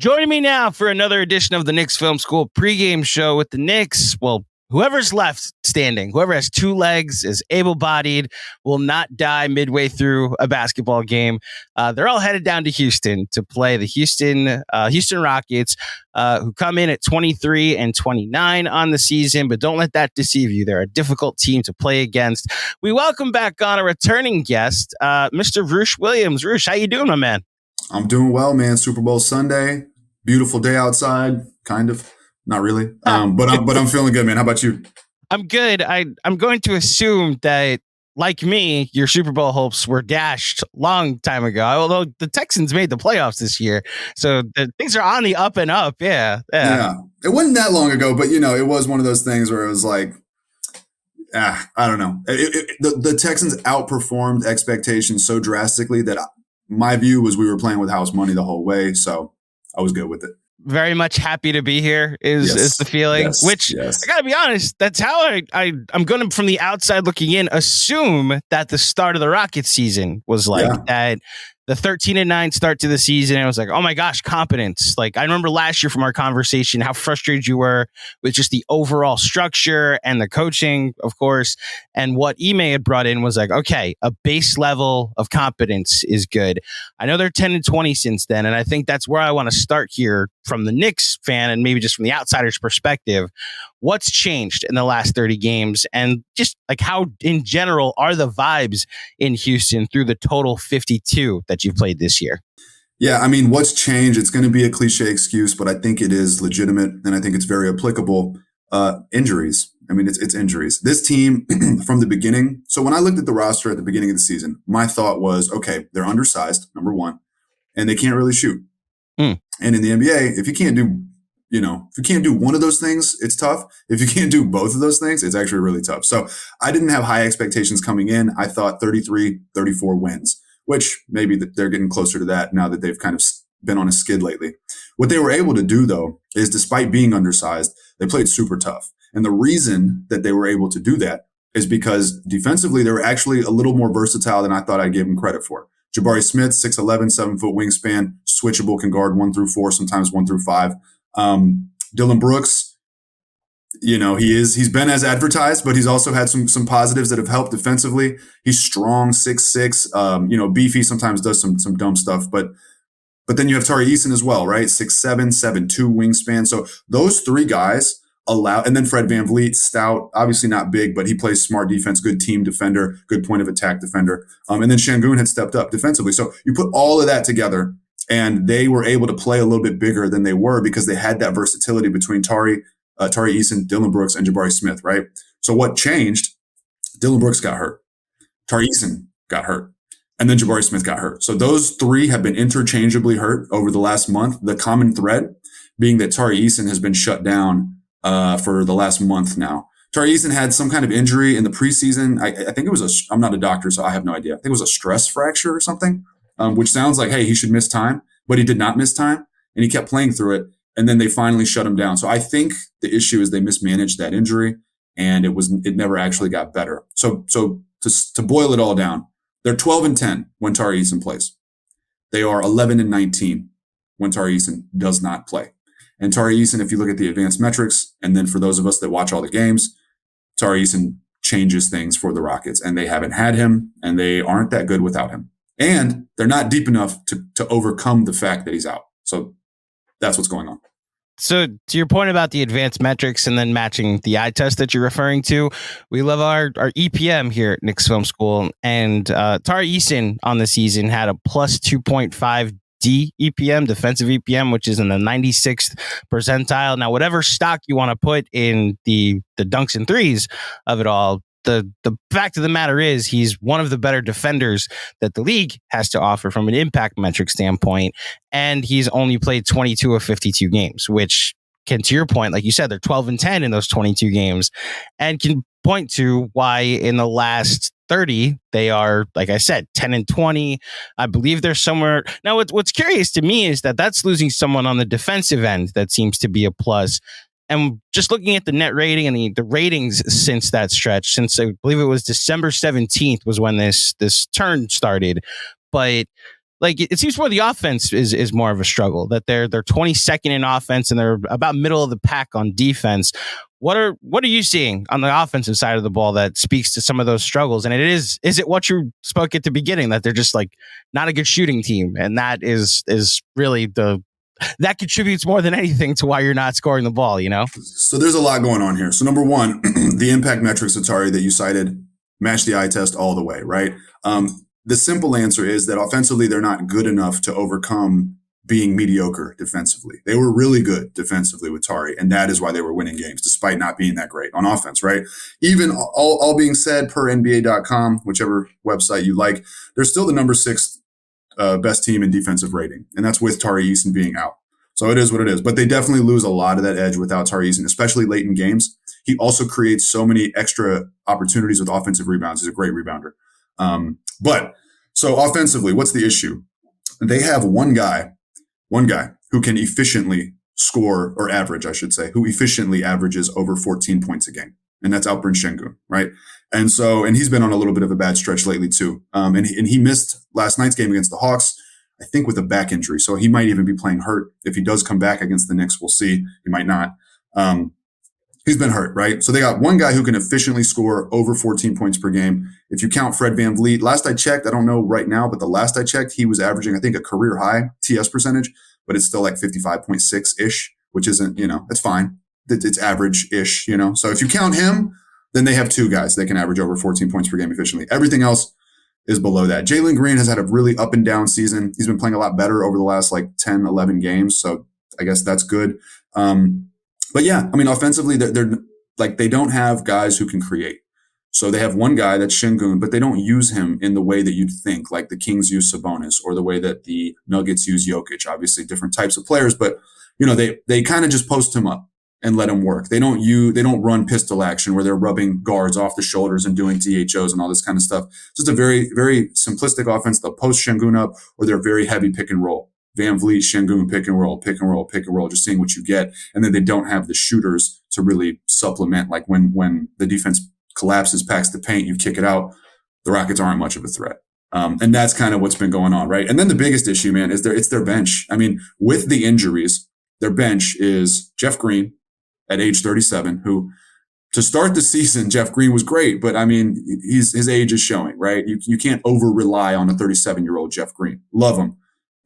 Joining me now for another edition of the Knicks Film School pregame show with the Knicks. Well, whoever's left standing, whoever has two legs, is able-bodied, will not die midway through a basketball game. They're all headed down to Houston to play the Houston Rockets, who come in at 23-29 on the season, but don't let that deceive you. They're a difficult team to play against. We welcome back on a returning guest, Mr. Roosh Williams. Roosh, how you doing, my man? I'm doing well, man. Super Bowl Sunday. Beautiful day outside, kind of. Not really. But I'm feeling good, man. How about you? I'm good. I'm going to assume that, like me, your Super Bowl hopes were dashed long time ago. Although the Texans made the playoffs this year, so things are on the up and up. Yeah. It wasn't that long ago, but it was one of those things where it was like, I don't know. The Texans outperformed expectations so drastically that my view was we were playing with house money the whole way. So I was good with it. Very much happy to be here is the feeling, which I gotta be honest, that's how I'm going to, from the outside looking in, assume that the start of the Rockets season was like that. The 13-9 start to the season, and I was like, oh my gosh, competence. Like, I remember last year from our conversation how frustrated you were with just the overall structure and the coaching, of course. And what Ime had brought in was like, okay, a base level of competence is good. I know they're 10-20 since then, and I think that's where I want to start here from the Knicks fan and maybe just from the outsider's perspective. What's changed in the last 30 games, and just like how in general are the vibes in Houston through the total 52 that you've played this year? Yeah, I mean, what's changed? It's going to be a cliche excuse, but I think it is legitimate, and I think it's very applicable. Injuries. I mean, it's injuries. This team from the beginning. So when I looked at the roster at the beginning of the season, my thought was, okay, they're undersized, number one, and they can't really shoot. And in the NBA, if you can't do one of those things, it's tough. If you can't do both of those things, it's actually really tough. So I didn't have high expectations coming in. I thought 33, 34 wins, which maybe they're getting closer to that now that they've kind of been on a skid lately. What they were able to do, though, is despite being undersized, they played super tough. And the reason that they were able to do that is because defensively, they were actually a little more versatile than I thought I'd give them credit for. Jabari Smith, 6'11", 7-foot wingspan, switchable, can guard 1 through 4, sometimes 1 through 5. Dylan Brooks, he's been as advertised, but he's also had some positives that have helped defensively. He's strong, 6'6", beefy, sometimes does some dumb stuff, but then you have Tari Eason as well, right? 6'7", 7'2" wingspan. So those three guys and then Fred VanVleet, stout, obviously not big, but he plays smart defense, good team defender, good point of attack defender. And then Şengün had stepped up defensively. So you put all of that together, and they were able to play a little bit bigger than they were because they had that versatility between Tari Eason, Dylan Brooks, and Jabari Smith, right? So what changed? Dylan Brooks got hurt. Tari Eason got hurt. And then Jabari Smith got hurt. So those three have been interchangeably hurt over the last month. The common thread being that Tari Eason has been shut down for the last month now. Tari Eason had some kind of injury in the preseason. I think it was I'm not a doctor, so I have no idea. I think it was a stress fracture or something. Which sounds like, hey, he should miss time, but he did not miss time, and he kept playing through it, and then they finally shut him down. So I think the issue is they mismanaged that injury, and it never actually got better. So to boil it all down, they're 12-10 when Tari Eason plays. They are 11-19 when Tari Eason does not play. And Tari Eason, if you look at the advanced metrics, and then for those of us that watch all the games, Tari Eason changes things for the Rockets, and they haven't had him, and they aren't that good without him. And they're not deep enough to overcome the fact that he's out. So that's what's going on. So to your point about the advanced metrics and then matching the eye test that you're referring to, we love our EPM here at Knicks Film School. And Tari Eason on the season had a plus 2.5 D EPM, defensive EPM, which is in the 96th percentile. Now, whatever stock you want to put in the dunks and threes of it all, the fact of the matter is he's one of the better defenders that the league has to offer from an impact metric standpoint. And he's only played 22 of 52 games, which can, to your point, like you said, they're 12-10 in those 22 games, and can point to why in the last 30, they are, like I said, 10-20. I believe they're somewhere. Now, what's curious to me is that that's losing someone on the defensive end that seems to be a plus. And just looking at the net rating and the ratings since that stretch, since I believe it was December 17th was when this turn started. But like it seems more the offense is more of a struggle, that they're 22nd in offense and they're about middle of the pack on defense. What are you seeing on the offensive side of the ball that speaks to some of those struggles? And is it what you spoke at the beginning, that they're just like not a good shooting team, and that is really that contributes more than anything to why you're not scoring the ball, So there's a lot going on here. So number one, the impact metrics, Atari, that you cited match the eye test all the way, right? The simple answer is that offensively, they're not good enough to overcome being mediocre defensively. They were really good defensively with Tari, and that is why they were winning games, despite not being that great on offense, right? Even all being said, per NBA.com, whichever website you like, they're still the number 6 best team in defensive rating, and that's with Tari Eason being out. So it is what it is. But they definitely lose a lot of that edge without Tari Eason, especially late in games. He also creates so many extra opportunities with offensive rebounds. He's a great rebounder. But so offensively, what's the issue? They have one guy who can efficiently score, or average, I should say, who efficiently averages over 14 points a game. And that's Alperen Şengün, right? And he's been on a little bit of a bad stretch lately too. And he missed last night's game against the Hawks, I think with a back injury. So he might even be playing hurt. If he does come back against the Knicks, we'll see. He might not. He's been hurt, right? So they got one guy who can efficiently score over 14 points per game. If you count Fred VanVleet, last I checked, I don't know right now, but the last I checked, he was averaging, I think, a career high TS percentage, but it's still like 55.6-ish, which isn't, it's fine. It's average-ish, So if you count him, then they have two guys that can average over 14 points per game efficiently. Everything else is below that. Jalen Green has had a really up and down season. He's been playing a lot better over the last 10, 11 games. So I guess that's good. But yeah, I mean, offensively, they're like, they don't have guys who can create. So they have one guy, that's Şengün, but they don't use him in the way that you'd think, like the Kings use Sabonis or the way that the Nuggets use Jokic. Obviously, different types of players, but they kind of just post him up and let him work. They don't run pistol action where they're rubbing guards off the shoulders and doing THOs and all this kind of stuff. It's just a very, very simplistic offense. They'll post Şengün up, or they're very heavy pick and roll. VanVleet, Şengün, pick and roll, just seeing what you get. And then they don't have the shooters to really supplement. Like when the defense collapses, packs the paint, you kick it out, the Rockets aren't much of a threat. And that's kind of what's been going on, right? And then the biggest issue, man, is it's their bench. I mean, with the injuries, their bench is Jeff Green at age 37, who to start the season, Jeff Green was great, but I mean, his age is showing, right? You can't over rely on a 37-year-old Jeff Green. Love him.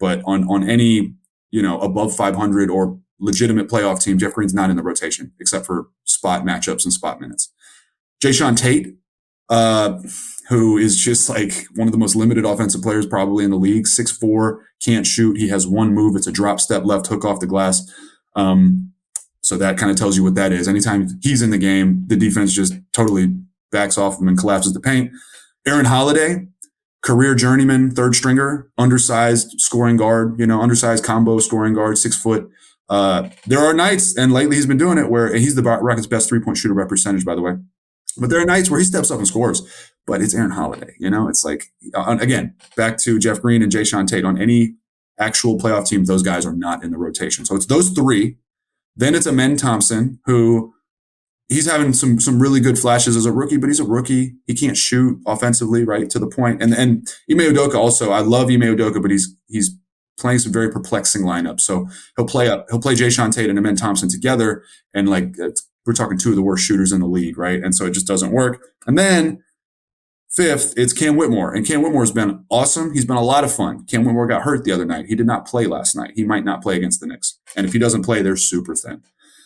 But on any, above 500 or legitimate playoff team, Jeff Green's not in the rotation except for spot matchups and spot minutes. Jae'Sean Tate, who is just like one of the most limited offensive players probably in the league, 6'4", can't shoot. He has one move. It's a drop step left hook off the glass. So that kind of tells you what that is. Anytime he's in the game, the defense just totally backs off him and collapses the paint. Aaron Holiday, career journeyman, third stringer, undersized scoring guard, undersized combo scoring guard, 6 foot. There are nights, and lately he's been doing it, where he's the Rockets' best 3-point shooter by percentage, by the way. But there are nights where he steps up and scores. But it's Aaron Holiday, It's like, again, back to Jeff Green and Jae'Sean Tate. On any actual playoff team, those guys are not in the rotation. So it's those three. Then it's Amen Thompson, who he's having some really good flashes as a rookie, but he's a rookie. He can't shoot offensively, right, to the point. And Ime Udoka also, I love Ime Udoka, but he's playing some very perplexing lineups. So he'll play Jae'Sean Tate and Amen Thompson together, and we're talking two of the worst shooters in the league, right? And so it just doesn't work. And then fifth, it's Cam Whitmore. And Cam Whitmore has been awesome. He's been a lot of fun. Cam Whitmore got hurt the other night. He did not play last night. He might not play against the Knicks. And if he doesn't play, they're super thin.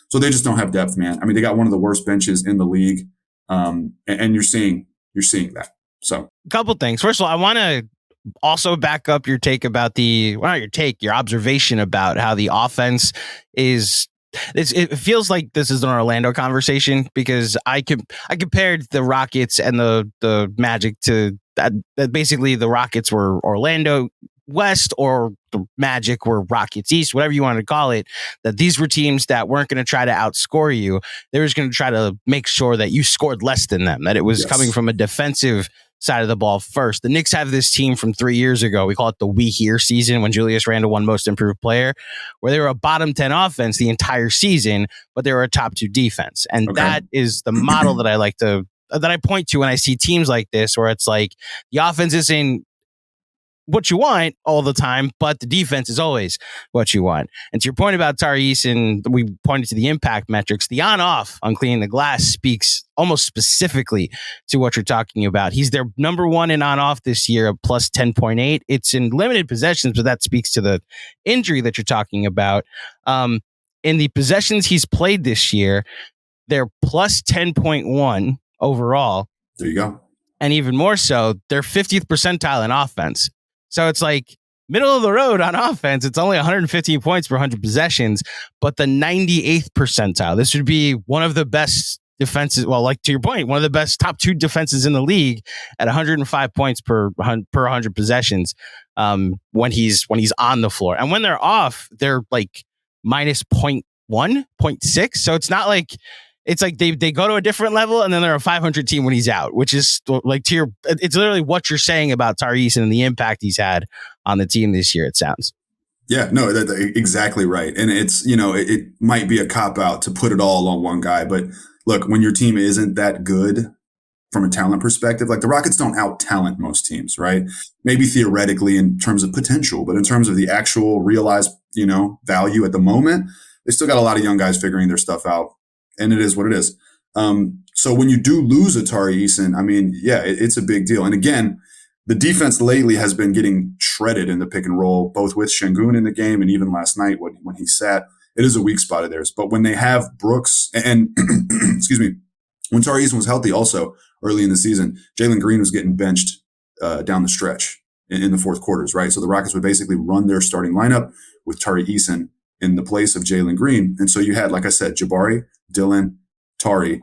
So they just don't have depth, man. I mean, they got one of the worst benches in the league. And you're seeing that. So a couple things. First of all, I want to also back up your take about your observation about how the offense is. It feels like this is an Orlando conversation, because I compared the Rockets and the Magic to that basically the Rockets were Orlando West or the Magic were Rockets East, whatever you want to call it, that these were teams that weren't going to try to outscore you. They were just going to try to make sure that you scored less than them, that it was coming from a defensive side of the ball first. The Knicks have this team from 3 years ago. We call it the We Here season, when Julius Randle won Most Improved Player, where they were a bottom 10 offense the entire season, but they were a top 2 defense. And that is the model that I point to when I see teams like this, where it's like the offense isn't what you want all the time, but the defense is always what you want. And to your point about Tari Eason, we pointed to the impact metrics. The on-off on cleaning the glass speaks almost specifically to what you're talking about. He's their number one in on-off this year, of plus 10.8. It's in limited possessions, but that speaks to the injury that you're talking about. In the possessions he's played this year, they're plus 10.1 overall. There you go. And even more so, they're 50th percentile in offense. So it's like middle of the road on offense. It's only 115 points per 100 possessions, but the 98th percentile. This would be one of the best defenses. Well, like to your point, one of the best top 2 defenses in the league at 105 points per 100 possessions when he's on the floor. And when they're off, they're like minus 0.1, 0.6. So it's not like, it's like they go to a different level and then they're a 500 team when he's out, which is like it's literally what you're saying about Tari Eason and the impact he's had on the team this year, it sounds. Yeah, no, that's exactly right. And it's, it might be a cop out to put it all on one guy. But look, when your team isn't that good from a talent perspective, like the Rockets don't out talent most teams, right? Maybe theoretically in terms of potential, but in terms of the actual realized, value at the moment, they still got a lot of young guys figuring their stuff out. And it is what it is. So when you do lose a Tari Eason, I mean, yeah, it's a big deal. And again, the defense lately has been getting shredded in the pick and roll, both with Şengün in the game and even last night when he sat. It is a weak spot of theirs. But when they have Brooks and excuse me, when Tari Eason was healthy also early in the season, Jalen Green was getting benched down the stretch in the fourth quarters, right? So the Rockets would basically run their starting lineup with Tari Eason in the place of Jalen Green. And so you had, like I said, Jabari, Dylan, Tari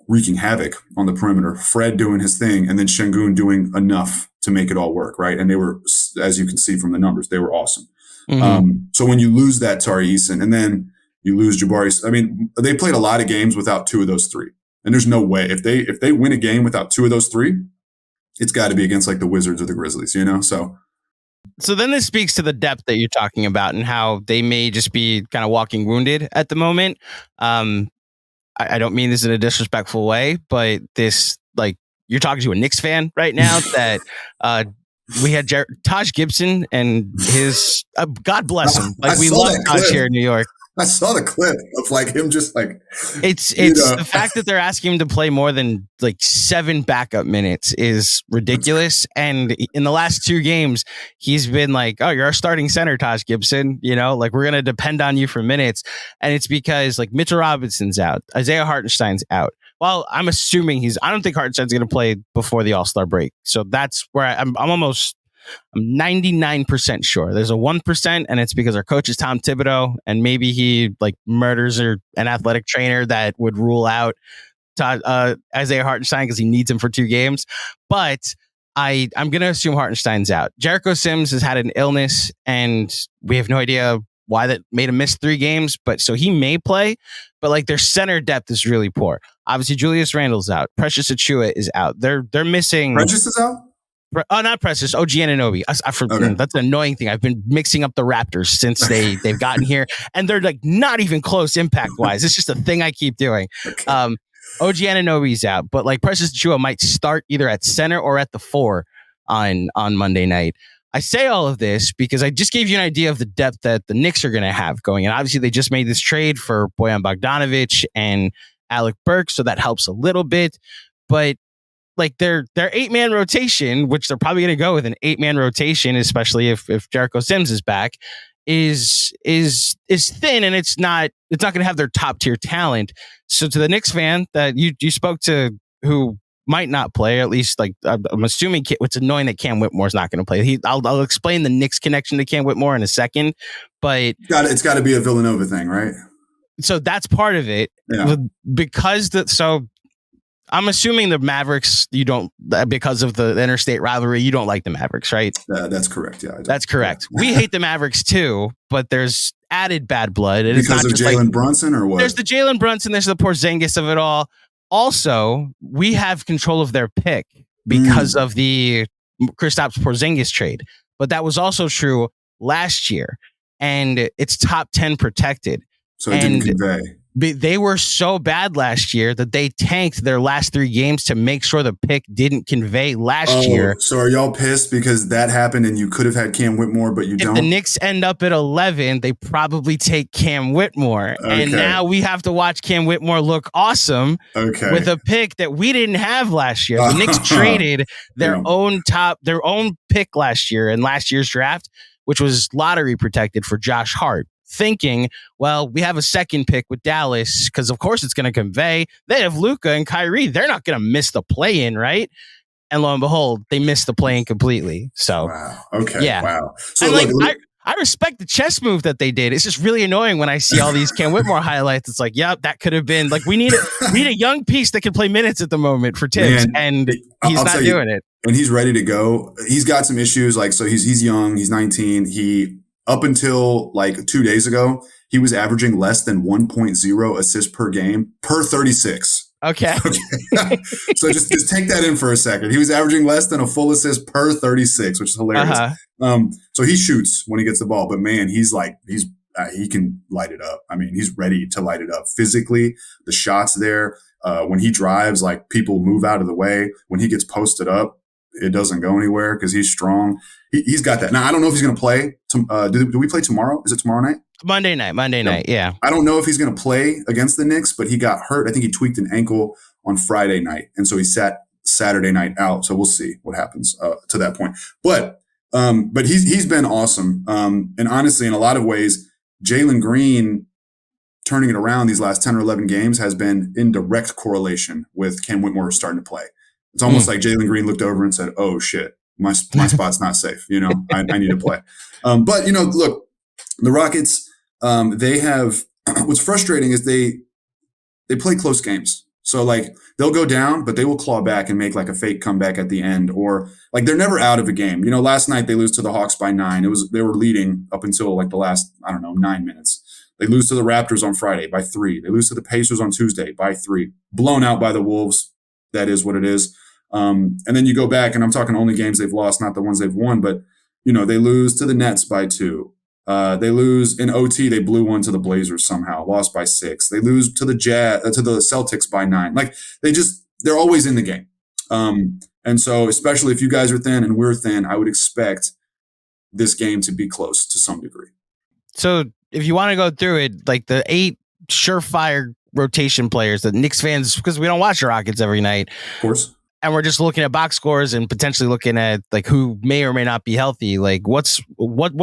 wreaking havoc on the perimeter, Fred doing his thing, and then Şengün doing enough to make it all work, right? And they were, as you can see from the numbers, they were awesome. Mm-hmm. So when you lose that Tari Eason and then you lose Jabari, I mean, they played a lot of games without 2 of those 3. And there's no way. If they win a game without 2 of those 3, it's got to be against like the Wizards or the Grizzlies, So then this speaks to the depth that you're talking about and how they may just be kind of walking wounded at the moment. I don't mean this in a disrespectful way, but this, like, you're talking to a Knicks fan right now that we had Taj Gibson and his, God bless him. Like, we love Taj here in New York. I saw the clip of like him just like it's the fact that they're asking him to play more than like 7 backup minutes is ridiculous. And in the last 2 games, he's been like, "Oh, you're our starting center, Taj Gibson. Like we're gonna depend on you for minutes." And it's because like Mitchell Robinson's out, Isaiah Hartenstein's out. Well, I'm assuming I don't think Hartenstein's gonna play before the All-Star break. So that's where I'm 99% sure. There's a 1%, and it's because our coach is Tom Thibodeau, and maybe he like murders an athletic trainer that would rule out Isaiah Hartenstein because he needs him for 2 games. But I'm going to assume Hartenstein's out. Jericho Sims has had an illness, and we have no idea why that made him miss 3 games. But so he may play, but like their center depth is really poor. Obviously, Julius Randle's out. Precious Achiuwa is out. They're missing. Precious is out? Oh, not Precious. OG Anunoby. Okay. That's an annoying thing. I've been mixing up the Raptors since they've gotten here, and they're like not even close impact wise. It's just a thing I keep doing. Okay. OG Anunoby's out, but like Precious Achiuwa might start either at center or at the 4 on Monday night. I say all of this because I just gave you an idea of the depth that the Knicks are going to have going, and obviously they just made this trade for Bojan Bogdanović and Alec Burks, so that helps a little bit, but like their 8-man rotation, which they're probably going to go with an 8-man rotation, especially if Jericho Sims is back, is thin, and it's not going to have their top tier talent. So to the Knicks fan that you spoke to, who might not play, or at least like I'm assuming it's annoying that Cam Whitmore's not going to play. I'll explain the Knicks connection to Cam Whitmore in a second, but it's got to be a Villanova thing, right? So that's part of it, because I'm assuming the Mavericks, you don't, because of the interstate rivalry, you don't like the Mavericks, right? That's correct. Yeah, that's correct. We hate the Mavericks too, but there's added bad blood. Because of Jalen Brunson or what? There's the Jalen Brunson, there's the Porzingis of it all. Also, we have control of their pick because of the Kristaps Porzingis trade, but that was also true last year, and it's top 10 protected. So it didn't convey. They were so bad last year that they tanked their last 3 games to make sure the pick didn't convey last year. So are y'all pissed because that happened and you could have had Cam Whitmore, but you don't? If the Knicks end up at 11, they probably take Cam Whitmore. Okay. And now we have to watch Cam Whitmore look awesome with a pick that we didn't have last year. The Knicks traded their own pick last year in last year's draft, which was lottery protected for Josh Hart, thinking, well, we have a second pick with Dallas because, of course, it's going to convey. They have Luka and Kyrie. They're not going to miss the play-in, right? And lo and behold, they missed the play-in completely. So, wow. Okay. Yeah. Wow. So, I respect the chess move that they did. It's just really annoying when I see all these Cam Whitmore highlights. It's like, yep, that could have been like we need a young piece that can play minutes at the moment for Tibbs, and he's not doing it. And he's ready to go. He's got some issues. Like, so he's young. He's 19. He up until like 2 days ago, he was averaging less than 1.0 assists per game per 36. Okay. So just take that in for a second. He was averaging less than a full assist per 36, which is hilarious. So he shoots when he gets the ball, but man, he can light it up. I mean, he's ready to light it up physically. The shots there, when he drives, like people move out of the way. When he gets posted up, it doesn't go anywhere because he's strong. He's got that. Now, I don't know if he's going to play. Do we play tomorrow? Is it tomorrow night? Monday night. Yeah. I don't know if he's going to play against the Knicks, but he got hurt. I think he tweaked an ankle on Friday night. And so he sat Saturday night out. So we'll see what happens to that point. But he's been awesome. And honestly, in a lot of ways, Jalen Green turning it around these last 10 or 11 games has been in direct correlation with Cam Whitmore starting to play. It's almost like Jalen Green looked over and said, oh shit, my spot's not safe. I need to play. But look, the Rockets, they have, what's frustrating is they play close games. So like they'll go down, but they will claw back and make like a fake comeback at the end, or like they're never out of a game. Last night they lose to the Hawks by 9. They were leading up until like the last, 9 minutes. They lose to the Raptors on Friday by 3. They lose to the Pacers on Tuesday by 3. Blown out by the Wolves. That is what it is. And then you go back, and I'm talking only games they've lost, not the ones they've won, but they lose to the Nets by 2. They lose in OT. They blew one to the Blazers somehow, lost by 6. They lose to the Celtics by 9. Like they're always in the game. And so, especially if you guys are thin and we're thin, I would expect this game to be close to some degree. So if you want to go through it, like the 8 surefire rotation players that Knicks fans, because we don't watch the Rockets every night, of course. And we're just looking at box scores and potentially looking at like who may or may not be healthy. Like what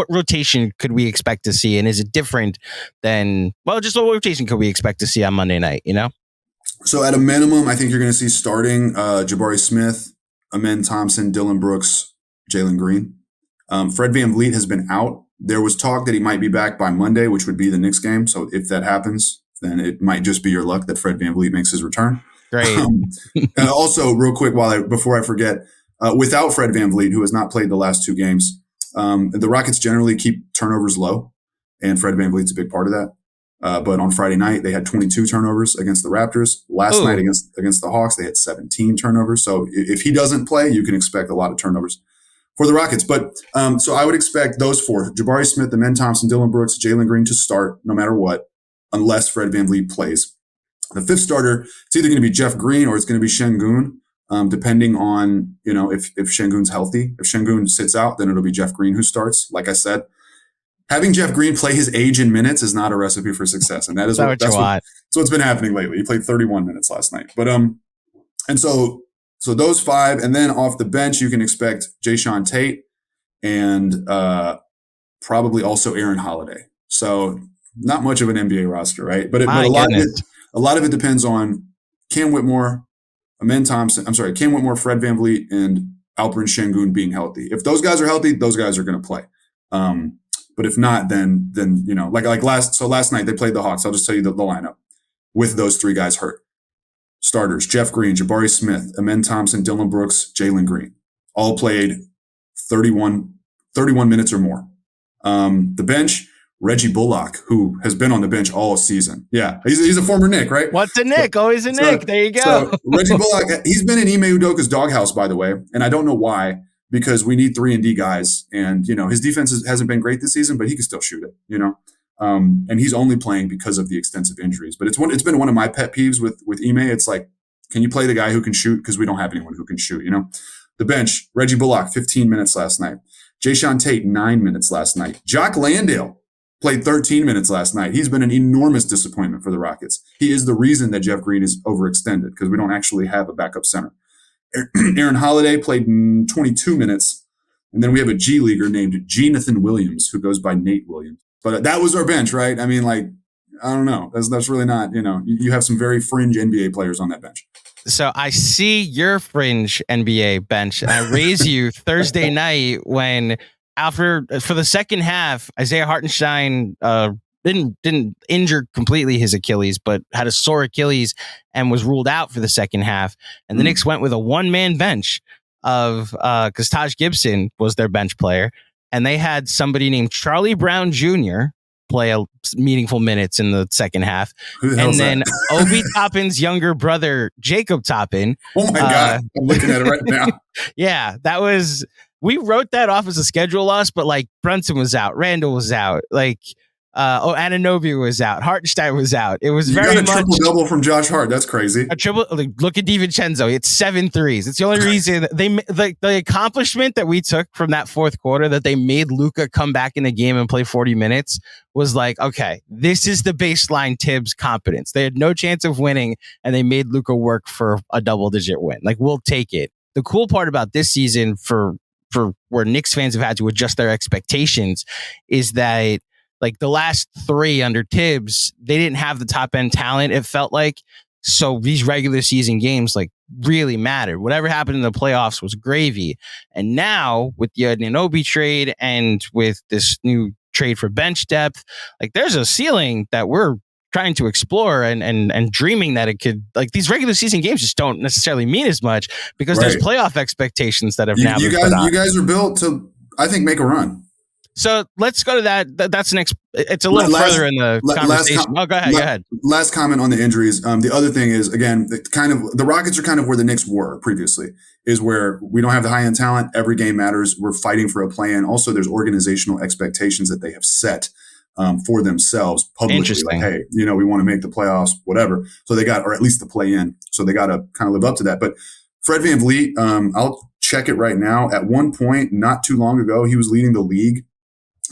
rotation could we expect to see? And is it different than, just what rotation could we expect to see on Monday night, So at a minimum, I think you're going to see starting Jabari Smith, Amen Thompson, Dylan Brooks, Jalen Green. Fred VanVleet has been out. There was talk that he might be back by Monday, which would be the Knicks game. So if that happens, then it might just be your luck that Fred VanVleet makes his return. Great. And also, real quick, before I forget, without Fred VanVleet, who has not played the last 2 games, the Rockets generally keep turnovers low, and Fred VanVleet's a big part of that. But on Friday night, they had 22 turnovers against the Raptors. Last night against the Hawks, they had 17 turnovers. So if he doesn't play, you can expect a lot of turnovers for the Rockets. But so I would expect those 4, Jabari Smith, Amen Thompson, Dylan Brooks, Jalen Green to start no matter what, unless Fred VanVleet plays. The 5th starter, it's either going to be Jeff Green or it's going to be Şengün, depending on, if Şengün's healthy. If Şengün sits out, then it'll be Jeff Green who starts. Like I said, having Jeff Green play his age in minutes is not a recipe for success. And that's what's been happening lately. He played 31 minutes last night. But and so those 5, and then off the bench, you can expect Jayshawn Tate and probably also Aaron Holiday. So not much of an NBA roster, right? But a lot of it depends on Cam Whitmore, Fred VanVleet, and Alperen Şengün being healthy. If those guys are healthy, those guys are going to play. But if not, then last night they played the Hawks. I'll just tell you the lineup with those 3 guys hurt. Starters: Jeff Green, Jabari Smith, Amen Thompson, Dylan Brooks, Jalen Green. All played 31 minutes or more. The bench: Reggie Bullock, who has been on the bench all season. Yeah, he's a former Knick, right? What's a Knick? Always a Knick. There you go. So Reggie Bullock, he's been in Ime Udoka's doghouse, by the way, and I don't know why, because we need 3-and-D guys, and his defense hasn't been great this season, but he can still shoot it. And he's only playing because of the extensive injuries. But it's been one of my pet peeves with Ime. It's like, can you play the guy who can shoot? Because we don't have anyone who can shoot, The bench, Reggie Bullock, 15 minutes last night. Jayshawn Tate, 9 minutes last night. Jock Landale played 13 minutes last night. He's been an enormous disappointment for the Rockets. He is the reason that Jeff Green is overextended because we don't actually have a backup center. Aaron Holiday played 22 minutes. And then we have a G leaguer named Jonathan Williams who goes by Nate Williams. But that was our bench, right? I mean, like, I don't know. That's really not, you have some very fringe NBA players on that bench. So I see your fringe NBA bench. And I raise you Thursday night when for the second half, Isaiah Hartenstein didn't injure completely his Achilles, but had a sore Achilles and was ruled out for the second half. And the Knicks went with a one-man bench of because Taj Gibson was their bench player, and they had somebody named Charlie Brown Jr. play meaningful minutes in the second half. And then Obi Toppin's younger brother, Jacob Toppin. Oh my God. I'm looking at it right now. Yeah, we wrote that off as a schedule loss, but like Brunson was out, Randall was out, like Anunoby was out, Hartenstein was out. It was very much triple double from Josh Hart. That's crazy. A triple. Like, look at DiVincenzo. It's 7 threes. It's the only reason the accomplishment that we took from that fourth quarter that they made Luka come back in the game and play 40 minutes was like, okay, this is the baseline Tibbs competence. They had no chance of winning, and they made Luka work for a double-digit win. Like, we'll take it. The cool part about this season for where Knicks fans have had to adjust their expectations is that, like, the last three under Tibbs, they didn't have the top end talent, it felt like. So these regular season games like really mattered. Whatever happened in the playoffs was gravy. And now with the Anunoby trade and with this new trade for bench depth, like there's a ceiling that we're trying to explore and dreaming that it could, like, these regular season games just don't necessarily mean as much because there's playoff expectations that have now been put on. You guys are built to, I think, make a run. So let's go to that. That's next. It's a little further in the conversation. Go ahead. Last comment on the injuries. The other thing is, again, the Rockets are kind of where the Knicks were previously, is where we don't have the high end talent. Every game matters. We're fighting for a play-in. Also, there's organizational expectations that they have set for themselves publicly. Like, hey, we want to make the playoffs, whatever. So they got, or at least the play-in. So they got to kind of live up to that. But Fred VanVleet, I'll check it right now. At one point, not too long ago, he was leading the league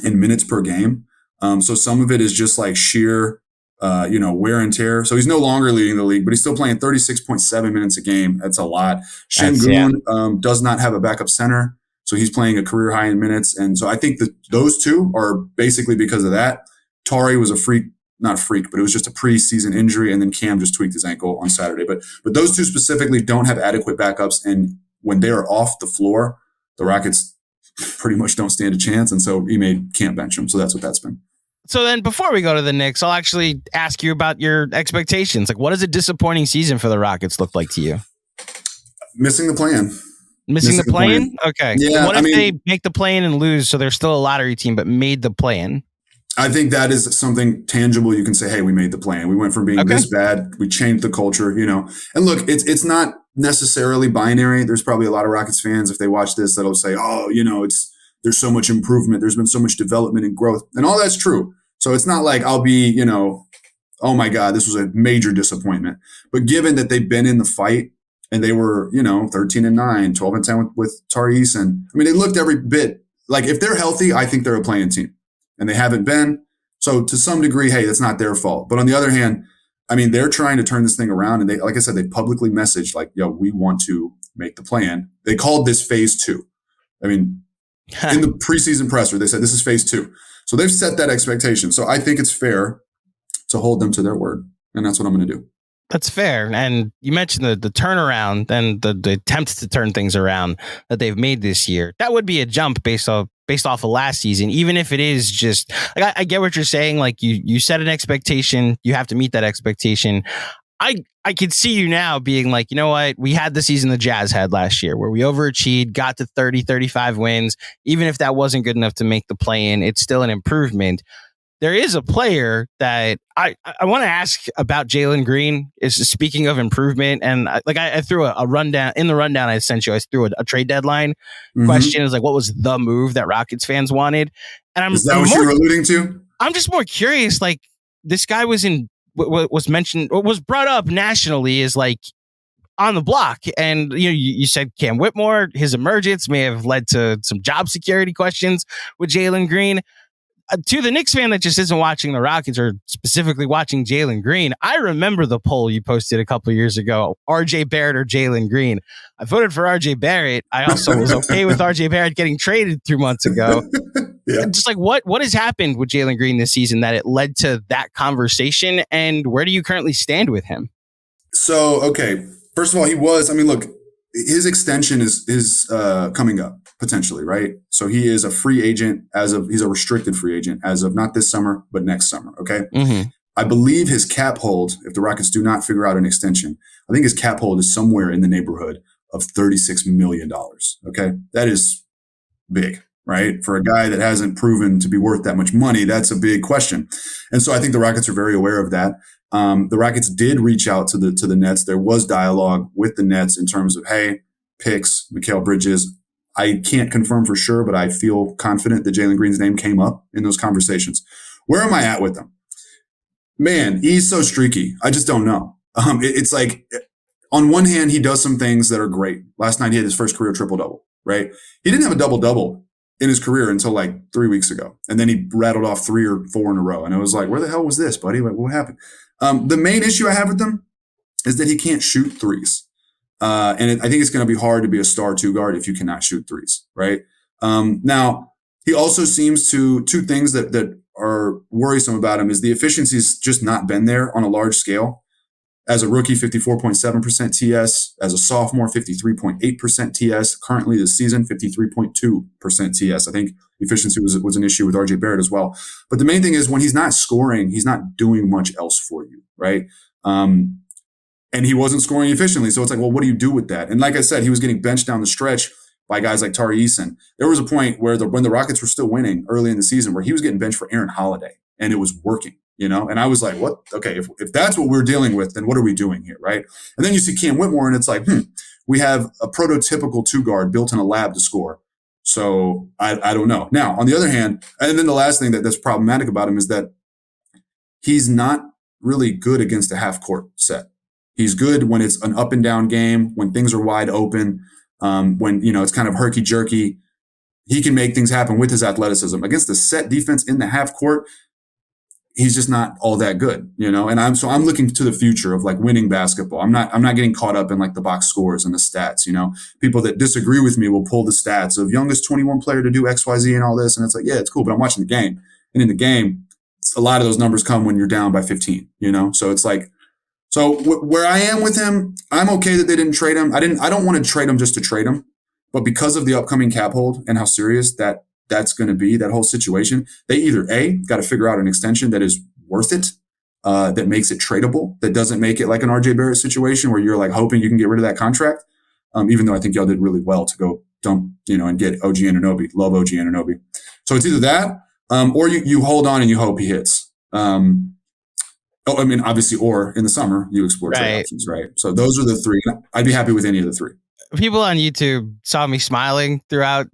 in minutes per game. So some of it is just like sheer, wear and tear. So he's no longer leading the league, but he's still playing 36.7 minutes a game. That's a lot. Şengün does not have a backup center. So he's playing a career high in minutes. And so I think that those two are basically because of that. Tari was not a freak, but it was just a preseason injury. And then Cam just tweaked his ankle on Saturday. But those two specifically don't have adequate backups. And when they are off the floor, the Rockets pretty much don't stand a chance. And so Ime can't bench him. So that's what that's been. So then before we go to the Knicks, I'll actually ask you about your expectations. Like, what does a disappointing season for the Rockets look like to you? Missing the play-in. Missing the play-in? Okay. Yeah, what if they make the play-in and lose, so they're still a lottery team, but made the play-in? I think that is something tangible. You can say, hey, we made the play-in. We went from being this bad. We changed the culture, And look, it's not necessarily binary. There's probably a lot of Rockets fans, if they watch this, that'll say, oh, there's so much improvement. There's been so much development and growth, and all that's true. So it's not like I'll be, oh my God, this was a major disappointment. But given that they've been in the fight and they were, 13-9, 12-10 with Tari Eason, I mean, they looked every bit like, if they're healthy, I think they're a playing team, and they haven't been. So to some degree, hey, that's not their fault. But on the other hand, I mean, they're trying to turn this thing around. And they, like I said, they publicly messaged like, yo, we want to make the play-in. They called this phase 2. I mean, in the preseason presser, they said this is phase 2. So they've set that expectation. So I think it's fair to hold them to their word. And that's what I'm going to do. That's fair. And you mentioned the turnaround and the attempts to turn things around that they've made this year. That would be a jump based off of last season, even if it is just like, I get what you're saying. Like you set an expectation, you have to meet that expectation. I could see you now being like, you know what? We had the season the Jazz had last year where we overachieved, got to 30, 35 wins. Even if that wasn't good enough to make the play-in, it's still an improvement. There is a player that I want to ask about. Jalen Green is, speaking of improvement, and I threw a rundown in the rundown I sent you. I threw a trade deadline question. Is like, what was the move that Rockets fans wanted? And is that what you're alluding to? I'm just more curious. Like, this guy was brought up nationally as like on the block, and you said Cam Whitmore, his emergence may have led to some job security questions with Jalen Green. To the Knicks fan that just isn't watching the Rockets or specifically watching Jalen Green, I remember the poll you posted a couple of years ago, RJ Barrett or Jalen Green. I voted for RJ Barrett. I also was okay with RJ Barrett getting traded 2 months ago. Yeah. Just like what has happened with Jalen Green this season that it led to that conversation, and where do you currently stand with him? So, okay. First of all, look, his extension is coming up potentially, right? So he is a free agent he's a restricted free agent as of not this summer, but next summer. Okay. Mm-hmm. I believe his cap hold, if the Rockets do not figure out an extension, I think his cap hold is somewhere in the neighborhood of $36 million. Okay. That is big, right? For a guy that hasn't proven to be worth that much money, that's a big question. And so I think the Rockets are very aware of that. The Rockets did reach out to the Nets. There was dialogue with the Nets in terms of, hey, picks, Mikal Bridges. I can't confirm for sure, but I feel confident that Jalen Green's name came up in those conversations. Where am I at with them? Man, he's so streaky. I just don't know. It's like, on one hand, he does some things that are great. Last night, he had his first career triple-double, right? He didn't have a double-double in his career until like 3 weeks ago. And then he rattled off 3 or 4 in a row. And I was like, where the hell was this, buddy? What happened? The main issue I have with him is that he can't shoot threes. And I think it's going to be hard to be a star 2 guard if you cannot shoot threes, right? Now, he also seems to, 2 things that are worrisome about him is the efficiency's just not been there on a large scale. As a rookie, 54.7% TS. As a sophomore, 53.8% TS. Currently this season, 53.2% TS. I think efficiency was an issue with RJ Barrett as well. But the main thing is when he's not scoring, he's not doing much else for you, right? And he wasn't scoring efficiently. So it's like, well, what do you do with that? And like I said, he was getting benched down the stretch by guys like Tari Eason. There was a point where when the Rockets were still winning early in the season where he was getting benched for Aaron Holiday, and it was working, And I was like, what? Okay, if that's what we're dealing with, then what are we doing here, right? And then you see Cam Whitmore, and it's like, we have a prototypical 2 guard built in a lab to score. So I don't know. Now, on the other hand, and then the last thing that's problematic about him is that he's not really good against a half court set. He's good when it's an up and down game, when things are wide open, when, it's kind of herky jerky. He can make things happen with his athleticism. Against the set defense in the half court, he's just not all that good, And I'm looking to the future of like winning basketball. I'm not getting caught up in like the box scores and the stats, People that disagree with me will pull the stats of youngest 21 player to do XYZ and all this. And it's like, yeah, it's cool, but I'm watching the game. And in the game, a lot of those numbers come when you're down by 15, So it's like, where I am with him, I'm okay that they didn't trade him. I don't want to trade him just to trade him, but because of the upcoming cap hold and how serious that's going to be, that whole situation, they either got to figure out an extension that is worth it, that makes it tradable, that doesn't make it like an RJ Barrett situation where you're like hoping you can get rid of that contract. Even though I think y'all did really well to go dump, and get OG Anunoby. Love OG Anunoby. So it's either that, or you hold on and you hope he hits. Obviously, or in the summer, you explore trade options, right? So those are the 3. I'd be happy with any of the 3. People on YouTube saw me smiling throughout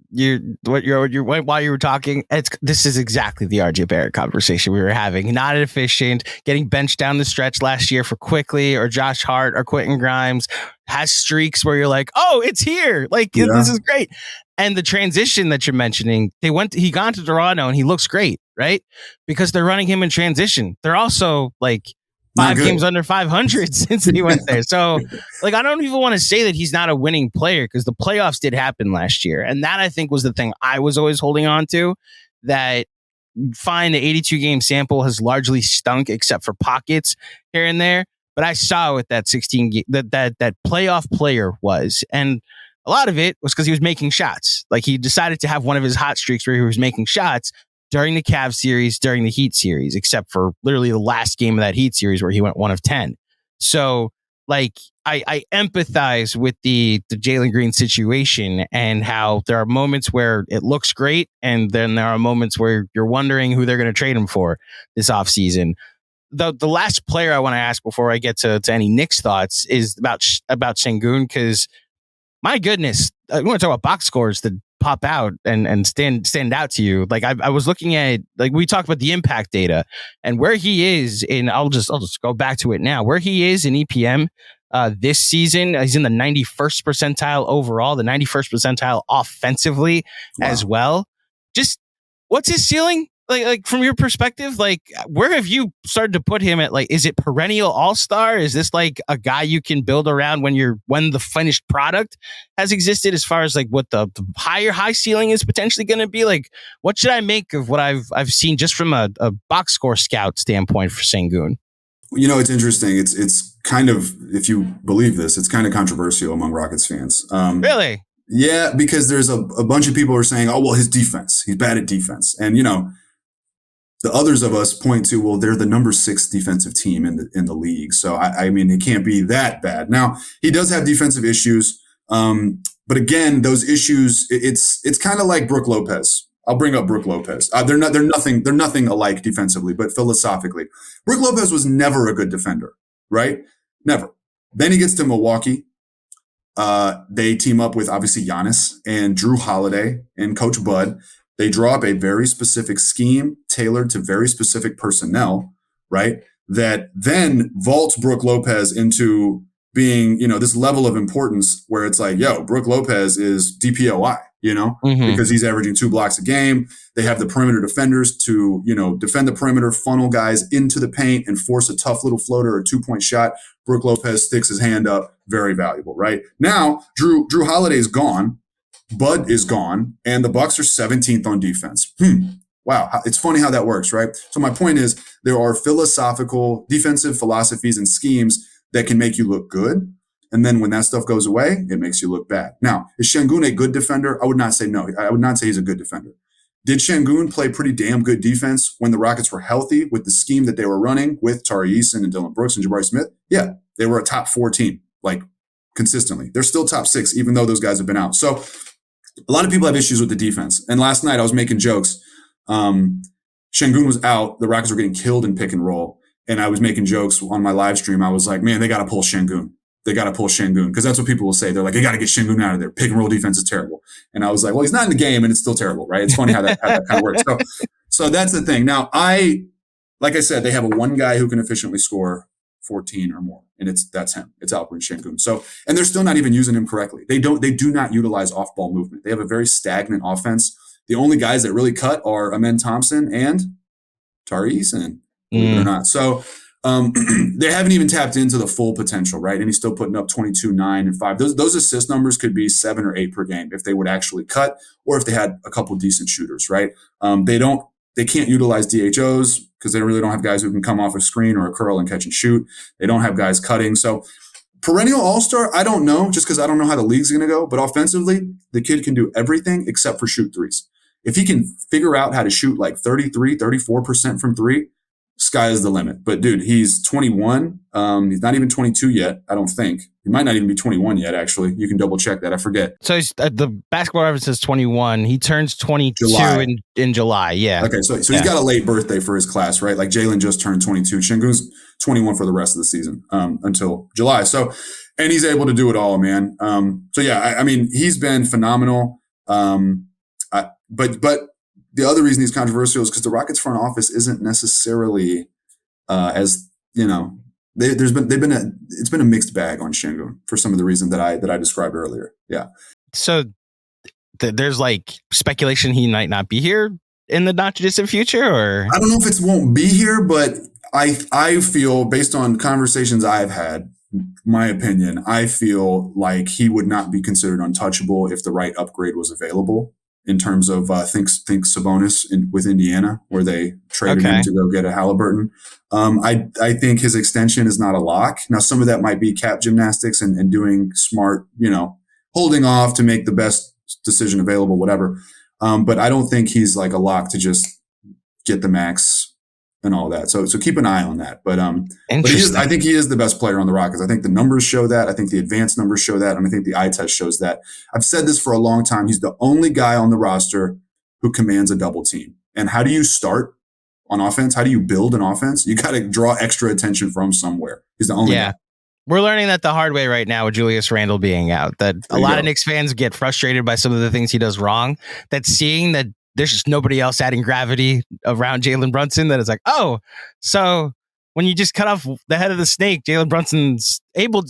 while you were talking. This is exactly the RJ Barrett conversation we were having. Not efficient, getting benched down the stretch last year for Quickly or Josh Hart or Quentin Grimes. Has streaks where you're like, oh, it's here. Like, This is great. And the transition that you're mentioning, he gone to Toronto and he looks great, right? Because they're running him in transition. They're also like 5 games under 500 since he went there. So like, I don't even want to say that he's not a winning player because the playoffs did happen last year. And that I think was the thing I was always holding on to, that fine, the 82 game sample has largely stunk except for pockets here and there. But I saw what that 16 that playoff player was. And a lot of it was because he was making shots. Like he decided to have one of his hot streaks where he was making shots during the Cavs series, during the Heat series, except for literally the last game of that Heat series where he went 1 of 10. So like I empathize with the Jalen Green situation and how there are moments where it looks great. And then there are moments where you're wondering who they're going to trade him for this offseason. The last player I want to ask before I get to any Knicks thoughts is about Şengün, because my goodness, we want to talk about box scores. The pop out and stand out to you? Like I was looking at, like we talked about the impact data and where he is in, I'll just go back to it now, where he is in EPM this season. He's in the 91st percentile overall, the 91st percentile offensively as well. Just what's his ceiling? Like from your perspective, like where have you started to put him at? Like, is it perennial all-star? Is this like a guy you can build around when the finished product has existed, as far as like what the high ceiling is potentially going to be? Like, what should I make of what I've seen just from a box score scout standpoint for Şengün? It's interesting. It's kind of, if you believe this, it's kind of controversial among Rockets fans. Really? Yeah, because there's a bunch of people who are saying, oh, well, his defense, he's bad at defense. And, the others of us point to, well, they're the number 6 defensive team in the league. So, I mean, it can't be that bad. Now, he does have defensive issues. But again, those issues, it's kind of like Brook Lopez. I'll bring up Brook Lopez. They're nothing alike defensively, but philosophically. Brook Lopez was never a good defender, right? Never. Then he gets to Milwaukee. They team up with obviously Giannis and Drew Holiday and Coach Bud. They draw up a very specific scheme tailored to very specific personnel, right? That then vaults Brook Lopez into being, this level of importance where it's like, yo, Brook Lopez is DPOI, because he's averaging 2 blocks a game. They have the perimeter defenders to, defend the perimeter, funnel guys into the paint and force a tough little floater or 2-point shot. Brook Lopez sticks his hand up. Very valuable, right? Now, Drew Holiday is gone. Bud is gone, and the Bucks are 17th on defense. Wow. It's funny how that works, right? So my point is there are philosophical defensive philosophies and schemes that can make you look good. And then when that stuff goes away, it makes you look bad. Now, is Şengün a good defender? I would not say no. I would not say he's a good defender. Did Şengün play pretty damn good defense when the Rockets were healthy with the scheme that they were running with Tari Eason and Dylan Brooks and Jabari Smith? Yeah, they were a top 4 team, like consistently. They're still top 6, even though those guys have been out. So a lot of people have issues with the defense. And last night I was making jokes. Şengün was out. The Rockets were getting killed in pick and roll. And I was making jokes on my live stream. I was like, man, they got to pull Şengün. They got to pull Şengün. Because that's what people will say. They're like, they got to get Şengün out of there. Pick and roll defense is terrible. And I was like, well, he's not in the game and it's still terrible, right? It's funny how that kind of works. So that's the thing. Now, like I said, they have a one guy who can efficiently score 14 or more. And that's him. It's Alperen Şengün. So, and they're still not even using him correctly. They do not utilize off-ball movement. They have a very stagnant offense. The only guys that really cut are Amen Thompson and Tari Eason, believe it or not. So, they haven't even tapped into the full potential, right? And he's still putting up 22, 9, and 5. Those assist numbers could be 7 or 8 per game if they would actually cut, or if they had a couple decent shooters, right? They can't utilize DHOs because they really don't have guys who can come off a screen or a curl and catch and shoot. They don't have guys cutting. So perennial all-star, I don't know, just because I don't know how the league's going to go. But offensively, the kid can do everything except for shoot threes. If he can figure out how to shoot like 33, 34% from 3, sky is the limit. But dude, he's 21. He's not even 22 yet, I don't think. He might not even be 21 yet, actually. You can double check that. I forget. So he's, the basketball reference says 21. He turns 22 in July. Yeah. Okay, so he's got a late birthday for his class, right? Like Jalen just turned 22. Şengün's 21 for the rest of the season until July. So, and he's able to do it all, man. So yeah, I mean, he's been phenomenal. But the other reason he's controversial is because the Rockets front office isn't necessarily as, it's been a mixed bag on Şengün for some of the reasons that I described earlier. Yeah. So there's like speculation he might not be here in the not too distant future, or I don't know if it won't be here, but I feel, based on conversations I've had, my opinion, I feel like he would not be considered untouchable if the right upgrade was available. In terms of think Sabonis with Indiana, where they traded him to go get a Halliburton. I think his extension is not a lock. Now, some of that might be cap gymnastics and doing smart, holding off to make the best decision available, whatever. But I don't think he's like a lock to just get the max and all that. So keep an eye on that. But I think he is the best player on the Rockets. I think the numbers show that. I think the advanced numbers show that. And I think the eye test shows that. I've said this for a long time. He's the only guy on the roster who commands a double team. And how do you start on offense? How do you build an offense? You got to draw extra attention from somewhere. He's the only guy. We're learning that the hard way right now with Julius Randle being out, that a lot of Knicks fans get frustrated by some of the things he does wrong, that seeing that there's just nobody else adding gravity around Jalen Brunson, that it's like, oh, so when you just cut off the head of the snake, Jalen Brunson's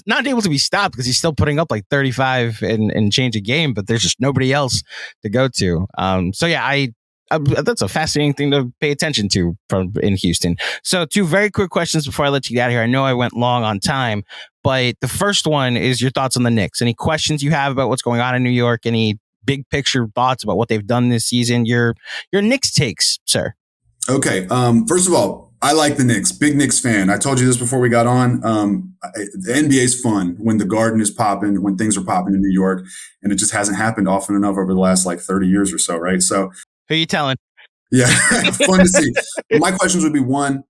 not able to be stopped because he's still putting up like 35 and change a game, but there's just nobody else to go to. So yeah, that's a fascinating thing to pay attention to from in Houston. So 2 very quick questions before I let you get out of here. I know I went long on time, but the first one is your thoughts on the Knicks. Any questions you have about what's going on in New York? Any big picture thoughts about what they've done this season? Your Knicks takes, sir. Okay. First of all, I like the Knicks. Big Knicks fan. I told you this before we got on. The NBA is fun when the Garden is popping, when things are popping in New York, and it just hasn't happened often enough over the last like 30 years or so, right? So who are you telling? Yeah, fun to see. My questions would be, one,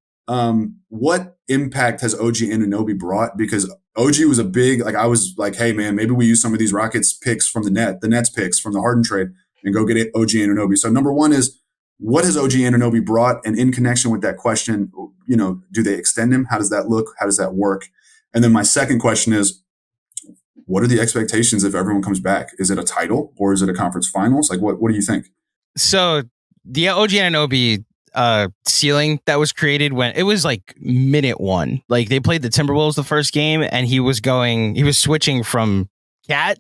what impact has OG Anunoby brought? Because OG was a big, I was like, hey, man, maybe we use some of these Rockets picks from the Nets picks from the Harden trade and go get OG Anunoby. So number one is, what has OG Anunoby brought? And in connection with that question, do they extend him? How does that look? How does that work? And then my second question is, what are the expectations if everyone comes back? Is it a title or is it a conference finals? Like, what do you think? So the OG Anunoby ceiling that was created when it was like minute 1, like they played the Timberwolves the first game and he was switching from Cat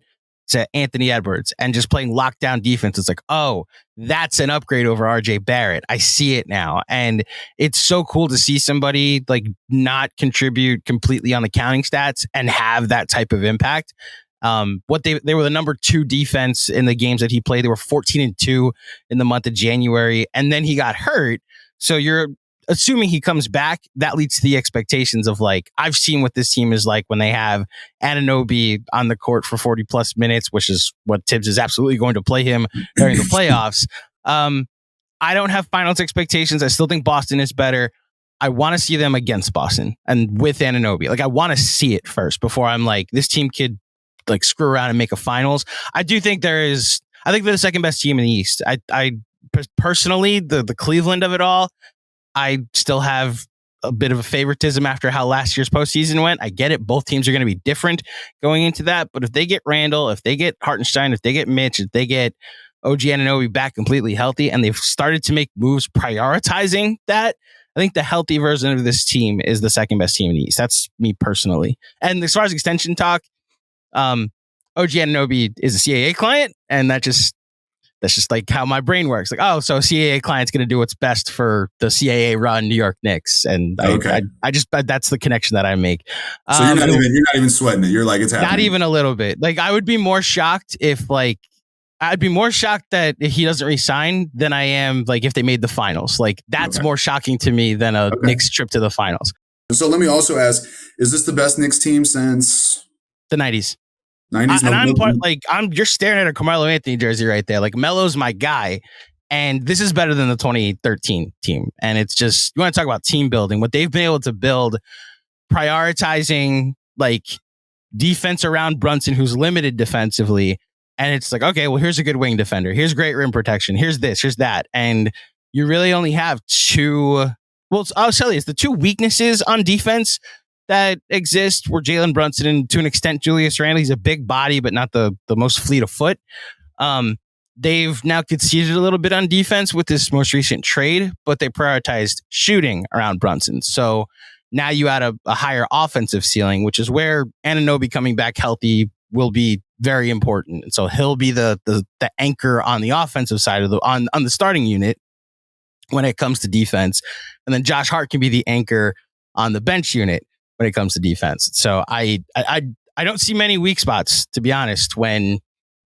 to Anthony Edwards and just playing lockdown defense. It's like, oh, that's an upgrade over RJ Barrett. I see it now. And it's so cool to see somebody like not contribute completely on the counting stats and have that type of impact. They were the number 2 defense in the games that he played. They were 14-2 in the month of January, and then he got hurt. So you're assuming he comes back. That leads to the expectations of like, I've seen what this team is like when they have Anunoby on the court for 40 plus minutes, which is what Tibbs is absolutely going to play him during the playoffs. I don't have finals expectations. I still think Boston is better. I want to see them against Boston and with Anunoby. Like, I want to see it first before I'm like, this team could like screw around and make a finals. I do think I think they're the second best team in the East. I personally, the Cleveland of it all, I still have a bit of a favoritism after how last year's postseason went. I get it. Both teams are going to be different going into that. But if they get Randall, if they get Hartenstein, if they get Mitch, if they get OG Anunoby back completely healthy, and they've started to make moves prioritizing that, I think the healthy version of this team is the second best team in the East. That's me personally. And as far as extension talk, OG Anunoby is a CAA client, and that's just like how my brain works. Like, oh, so a CAA client's going to do what's best for the CAA run New York Knicks, and okay. I just that's the connection that I make. So you're not even sweating it. You're like, it's happening. Not even a little bit. Like, I would be more shocked I'd be more shocked that if he doesn't resign than I am like if they made the finals. Like, that's more shocking to me than a Knicks trip to the finals. So let me also ask: is this the best Knicks team since the 90s? 90s? You're staring at a Carmelo Anthony jersey right there. Like, Melo's my guy, and this is better than the 2013 team. And it's just, you want to talk about team building, what they've been able to build, prioritizing like defense around Brunson, who's limited defensively. And it's like, okay, well, here's a good wing defender. Here's great rim protection. Here's this, here's that. And you really only have 2. Well, I'll tell you, it's the 2 weaknesses on defense that exist were Jalen Brunson and, to an extent, Julius Randle. He's a big body, but not the most fleet of foot. They've now conceded a little bit on defense with this most recent trade, but they prioritized shooting around Brunson. So now you add a higher offensive ceiling, which is where Anunoby coming back healthy will be very important. And so he'll be the anchor on the offensive side of on the starting unit when it comes to defense. And then Josh Hart can be the anchor on the bench unit when it comes to defense. So I don't see many weak spots, to be honest, when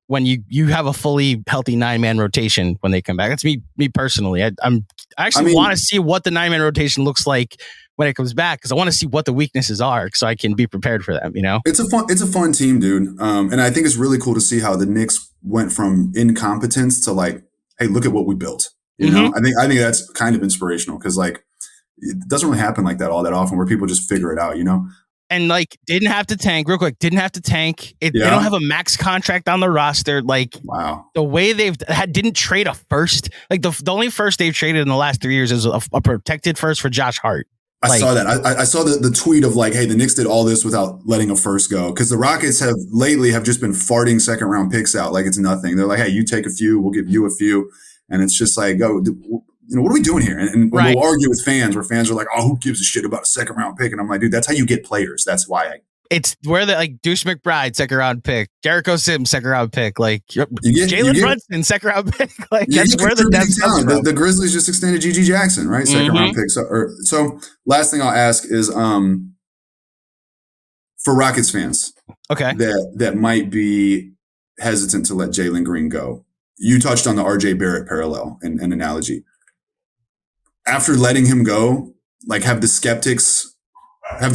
you have a fully healthy 9-man rotation when they come back. That's me personally. I actually want to see what the 9-man rotation looks like when it comes back, because I want to see what the weaknesses are so I can be prepared for them, you know? It's a fun team, dude. And I think it's really cool to see how the Knicks went from incompetence to like, hey, look at what we built. You know, I think that's kind of inspirational, because like, it doesn't really happen like that all that often where people just figure it out, you know? And like, didn't have to tank. They don't have a max contract on the roster. Like, wow, the way didn't trade a first. Like, the only first they've traded in the last 3 years is a protected first for Josh Hart. I saw that. I saw the tweet of like, hey, the Knicks did all this without letting a first go. Because the Rockets have just been farting second round picks out like it's nothing. They're like, hey, you take a few, we'll give you a few. And it's just like, what are we doing here? And Right. we'll argue with fans where fans are like, oh, who gives a shit about a second round pick? And I'm like, dude, that's how you get players. That's why it's where the like Deuce McBride, second round pick, Jericho Sims, second round pick, like Jalen Brunson, second round pick. Like that's where the depth comes from. The Grizzlies just extended GG Jackson, right? Second round pick. So last thing I'll ask is for Rockets fans, okay, that might be hesitant to let Jalen Green go. You touched on the RJ Barrett parallel and analogy. After letting him go, like have the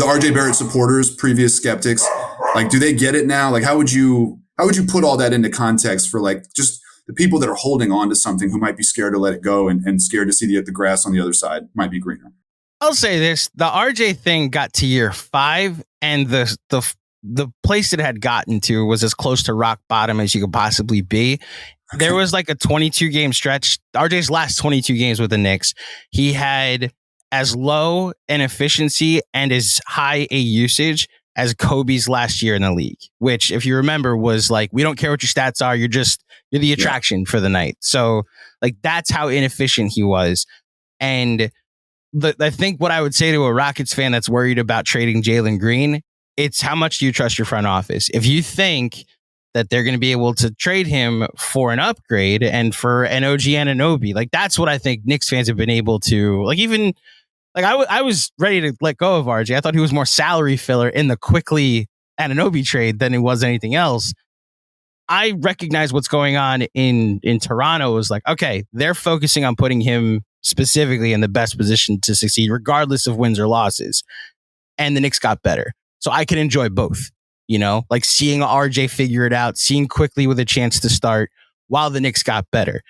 RJ Barrett supporters, previous skeptics, like, do they get it now? Like, how would you put all that into context for like just the people that are holding on to something who might be scared to let it go and scared to see the grass on the other side might be greener? I'll say this: the RJ thing got to year 5, and the place it had gotten to was as close to rock bottom as you could possibly be. Okay. There was like a 22 game stretch. RJ's last 22 games with the Knicks, he had as low an efficiency and as high a usage as Kobe's last year in the league, which, if you remember, was like, we don't care what your stats are. You're the attraction for the night. So like, that's how inefficient he was. And I think what I would say to a Rockets fan that's worried about trading Jalen Green, it's how much do you trust your front office? If you think that they're going to be able to trade him for an upgrade and for an OG Anunoby, like that's what I think Knicks fans have been able to, like, even like I was ready to let go of RJ. I thought he was more salary filler in the quickly Anunoby trade than it was anything else. I recognize what's going on in Toronto is like, okay, they're focusing on putting him specifically in the best position to succeed, regardless of wins or losses. And the Knicks got better. So I can enjoy both, like seeing RJ figure it out, seeing quickly with a chance to start while the Knicks got better.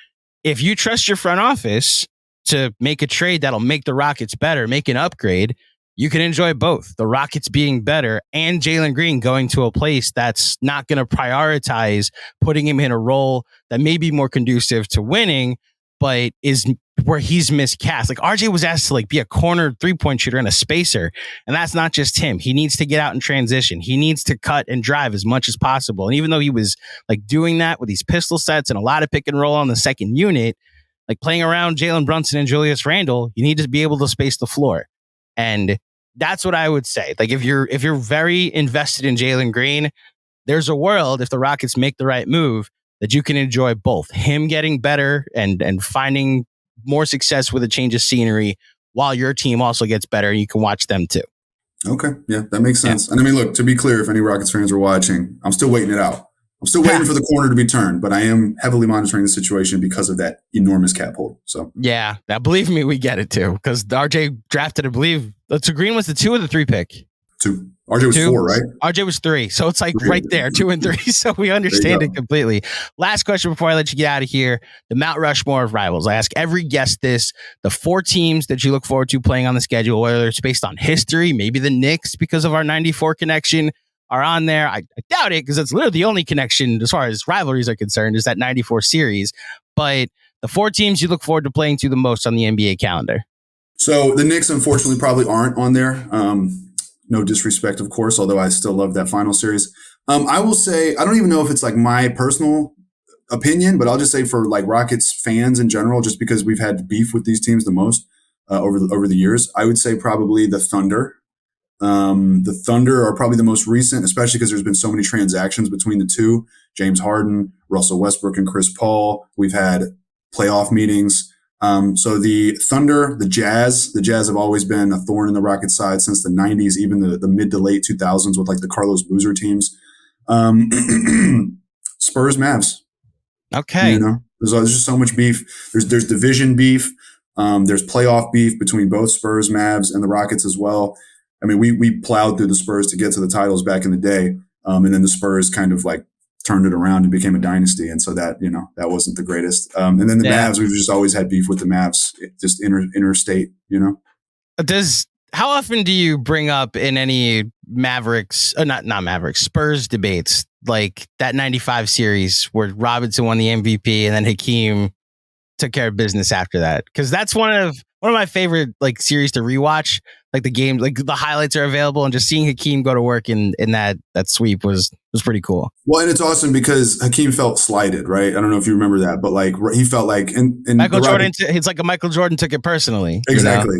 If you trust your front office to make a trade that'll make the Rockets better, make an upgrade, you can enjoy both. The Rockets being better and Jalen Green going to a place that's not going to prioritize putting him in a role that may be more conducive to winning, but is where he's miscast. Like RJ was asked to like be a corner 3-point shooter and a spacer. And that's not just him. He needs to get out in transition. He needs to cut and drive as much as possible. And even though he was like doing that with these pistol sets and a lot of pick and roll on the second unit, like playing around Jalen Brunson and Julius Randle, you need to be able to space the floor. And that's what I would say. Like if you're very invested in Jalen Green, there's a world, if the Rockets make the right move, that you can enjoy both him getting better and finding more success with a change of scenery while your team also gets better and you can watch them too. Okay. Yeah, that makes sense. Yeah. And I mean, look, to be clear, if any Rockets fans are watching, I'm still waiting it out. I'm still waiting for the corner to be turned, but I am heavily monitoring the situation because of that enormous cap hold. So yeah, now believe me, we get it too. Because RJ drafted, I believe, Green was the 2 or the 3 pick. 2. RJ was 4, right? RJ was 3. So it's like right there, 2 and 3. So we understand it completely. Last question before I let you get out of here. The Mount Rushmore of rivals. I ask every guest this. The 4 teams that you look forward to playing on the schedule, whether it's based on history, maybe the Knicks because of our 94 connection, are on there. I doubt it because it's literally the only connection as far as rivalries are concerned is that 94 series. But the 4 teams you look forward to playing to the most on the NBA calendar. So the Knicks, unfortunately, probably aren't on there. No disrespect, of course, although I still love that final series. I will say, I don't even know if it's like my personal opinion, but I'll just say for like Rockets fans in general, just because we've had beef with these teams the most over the years, I would say probably the Thunder. The Thunder are probably the most recent, especially because there's been so many transactions between the two. James Harden, Russell Westbrook, and Chris Paul. We've had playoff meetings. So the Thunder, the Jazz have always been a thorn in the Rockets' side since the 90s, even the mid to late 2000s with like the Carlos Boozer teams. Spurs, Mavs. Okay. There's just so much beef. There's division beef. There's playoff beef between both Spurs, Mavs, and the Rockets as well. I mean, we plowed through the Spurs to get to the titles back in the day. And then the Spurs kind of like turned it around and became a dynasty. And so that, that wasn't the greatest. And then the Mavs, we've just always had beef with the Mavs, just interstate, How often do you bring up in any Mavericks, not Mavericks, Spurs debates, like that 95 series where Robinson won the MVP and then Hakeem took care of business after that? Because that's one of my favorite like series to rewatch. like the game, like the highlights are available, and just seeing Hakeem go to work in that sweep was pretty cool. Well, and it's awesome because Hakeem felt slighted, right? I don't know if you remember that, but like he felt like in Michael Jordan. It's like Michael Jordan took it personally. Exactly.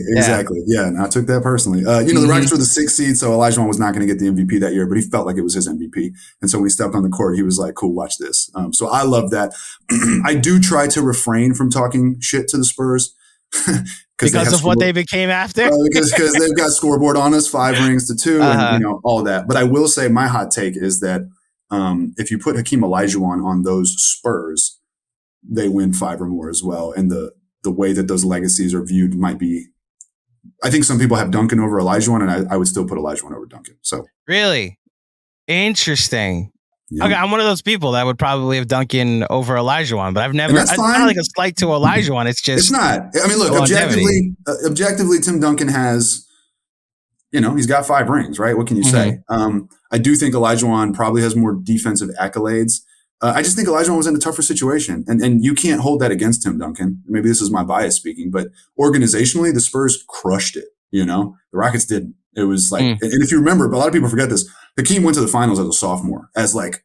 Yeah, and I took that personally. The Rockets were the 6th seed, so Olajuwon was not going to get the MVP that year, but he felt like it was his MVP. And so when he stepped on the court, he was like, "Cool, watch this." So I love that. I do try to refrain from talking shit to the Spurs. Because of what they became after? Because they've got scoreboard on us, 5 rings to 2, and all that. But I will say my hot take is that if you put Hakeem Olajuwon on those Spurs, they win 5 or more as well. And the way that those legacies are viewed might be, I think some people have Duncan over Olajuwon, and I would still put Olajuwon over Duncan. So really interesting. Yeah. Okay, I'm one of those people that would probably have Duncan over Olajuwon, but I've never. It's not like a slight to Olajuwon. It's just. It's not. I mean, look, objectively, Tim Duncan has, he's got 5 rings, right? What can you say? I do think Olajuwon probably has more defensive accolades. I just think Olajuwon was in a tougher situation, and you can't hold that against Tim Duncan. Maybe this is my bias speaking, but organizationally, the Spurs crushed it. The Rockets didn't. It was like, and if you remember, but a lot of people forget this. Hakeem went to the finals as a sophomore, as like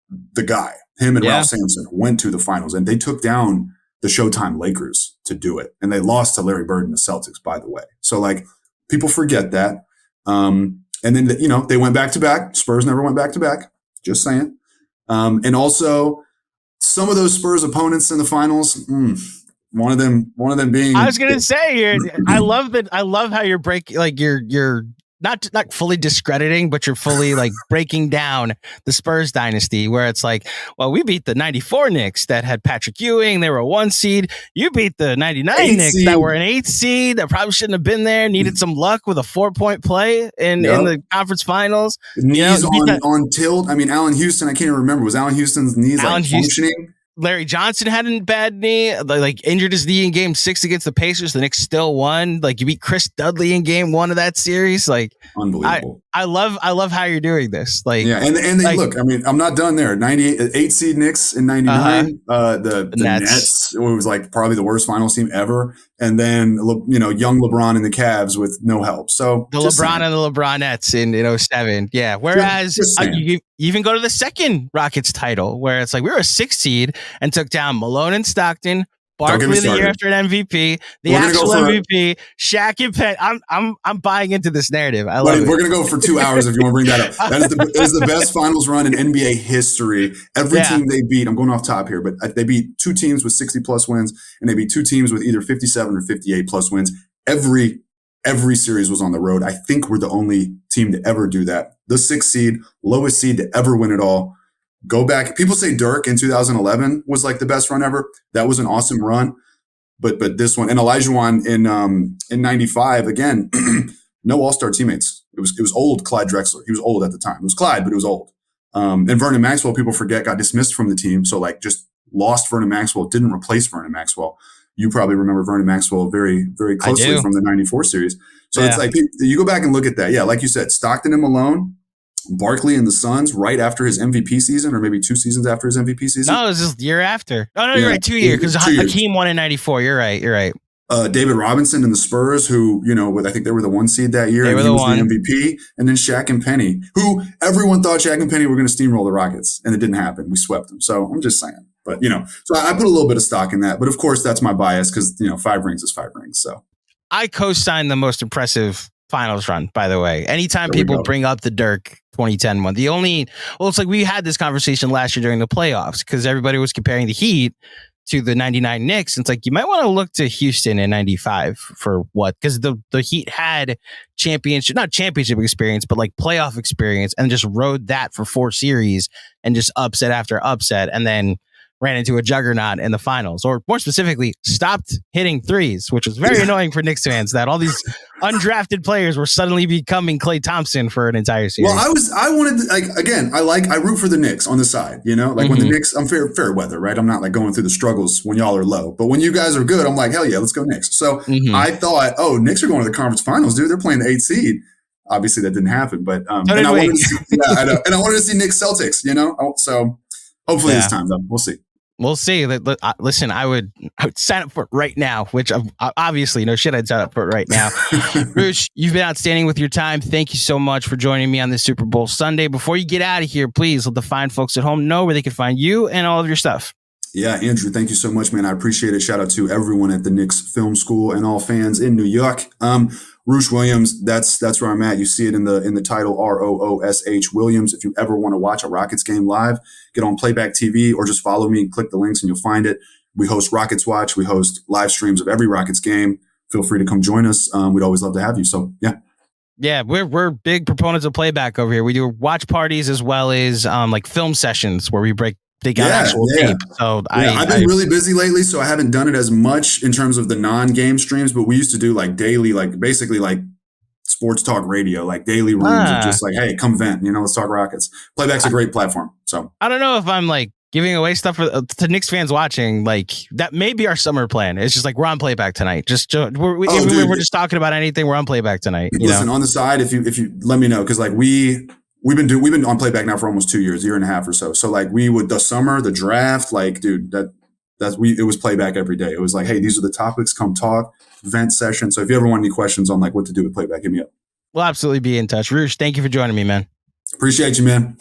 the guy. Him and Ralph Sampson went to the finals, and they took down the Showtime Lakers to do it, and they lost to Larry Bird and the Celtics, by the way. So like people forget that. And then they went back to back. Spurs never went back to back. Just saying. And also some of those Spurs opponents in the finals. One of them being. I was gonna say, I love that. I love how you're breaking, like you're not fully discrediting, but you're fully like breaking down the Spurs dynasty, where it's like, well, we beat the '94 Knicks that had Patrick Ewing. They were a 1 seed. You beat the '99 Knicks that were an 8 seed that probably shouldn't have been there. Needed some luck with a 4-point play in the conference finals. Knees on tilt. I mean, Allen Houston. I can't even remember. Was Allen Houston's knees functioning? Larry Johnson had a bad knee, like injured his knee in Game 6 against the Pacers. The Knicks still won. Like you beat Chris Dudley in Game 1 of that series. Like unbelievable. I love how you're doing this. Like and they like, look. I mean, I'm not done there. 8 seed Knicks in '99. The Nets. It was like probably the worst finals team ever. And then young LeBron and the Cavs with no help. So the LeBron and the LeBronettes in 07. Yeah. Whereas you even go to the second Rockets title, where it's like we were a 6 seed and took down Malone and Stockton. Barkley the year after an MVP, the actual MVP, Shaq and Penn. I'm buying into this narrative. I love it. We're gonna go for 2 hours if you want to bring that up. That is the best finals run in NBA history. Every team they beat, I'm going off top here, but they beat 2 teams with 60 plus wins, and they beat 2 teams with either 57 or 58 plus wins. Every series was on the road. I think we're the only team to ever do that. The 6th seed, lowest seed to ever win it all. Go back. People say Dirk in 2011 was like the best run ever. That was an awesome run. But this one, and Olajuwon in 95, again, no all-star teammates. It was old Clyde Drexler. He was old at the time. It was Clyde, but it was old. And Vernon Maxwell, people forget, got dismissed from the team. So like just lost Vernon Maxwell, didn't replace Vernon Maxwell. You probably remember Vernon Maxwell very, very closely from the 94 series. So it's like, you go back and look at that. Yeah, like you said, Stockton and Malone, Barkley and the Suns right after his MVP season, or maybe 2 seasons after his MVP season. No, it was just the year after. Oh, no, you're right. 2 years, because Hakeem won in 94. You're right. David Robinson and the Spurs, who, I think they were the 1 seed that year. They were the MVP. And then Shaq and Penny, who everyone thought Shaq and Penny were going to steamroll the Rockets, and it didn't happen. We swept them. So I'm just saying. But, so I put a little bit of stock in that. But of course, that's my bias because, 5 rings is 5 rings. So I co-signed the most impressive finals run, by the way. Anytime people bring up the Dirk 2010 one, it's like we had this conversation last year during the playoffs because everybody was comparing the Heat to the 99 Knicks. And it's like, you might want to look to Houston in 95 for what? Because the Heat had not championship experience, but like playoff experience, and just rode that for 4 series and just upset after upset. And then ran into a juggernaut in the finals, or more specifically, stopped hitting threes, which was very annoying for Knicks fans that all these undrafted players were suddenly becoming Klay Thompson for an entire series. Well, I root for the Knicks on the side, when the Knicks, I'm fair weather, right? I'm not like going through the struggles when y'all are low, but when you guys are good, I'm like, hell yeah, let's go Knicks. So I thought, Knicks are going to the conference finals, dude. They're playing the 8th seed. Obviously that didn't happen, but I wanted to see Knicks Celtics, so hopefully this time though, we'll see. We'll see. Listen, I would sign up for it right now, which obviously no shit, I'd sign up for it right now. Roosh, you've been outstanding with your time. Thank you so much for joining me on this Super Bowl Sunday. Before you get out of here, please let the fine folks at home know where they can find you and all of your stuff. Yeah, Andrew, thank you so much, man. I appreciate it. Shout out to everyone at the Knicks Film School and all fans in New York. Roosh Williams, that's where I'm at. You see it in the title, ROOSH Williams. If you ever want to watch a Rockets game live, get on Playback TV or just follow me and click the links and you'll find it. We host Rockets Watch. We host live streams of every Rockets game. Feel free to come join us. We'd always love to have you. So, yeah. Yeah, we're big proponents of playback over here. We do watch parties as well as like film sessions where we take out actual tape. So I've been really busy lately, so I haven't done it as much in terms of the non-game streams, but we used to do like daily, like basically like sports talk radio, like daily rooms of just like, hey, come vent, let's talk Rockets. Playback's a great platform. So I don't know if I'm like giving away stuff to Knicks fans watching. Like that may be our summer plan. It's just like we're on Playback tonight. We're just talking about anything. We're on Playback tonight. Listen, on the side, if you let me know, because like we've been on Playback now for almost 2 years, year and a half or so. So like the summer, the draft, like dude, it was Playback every day. It was like, hey, these are the topics. Come talk, vent session. So if you ever want any questions on like what to do with Playback, hit me up. We'll absolutely be in touch. Roosh, thank you for joining me, man. Appreciate you, man.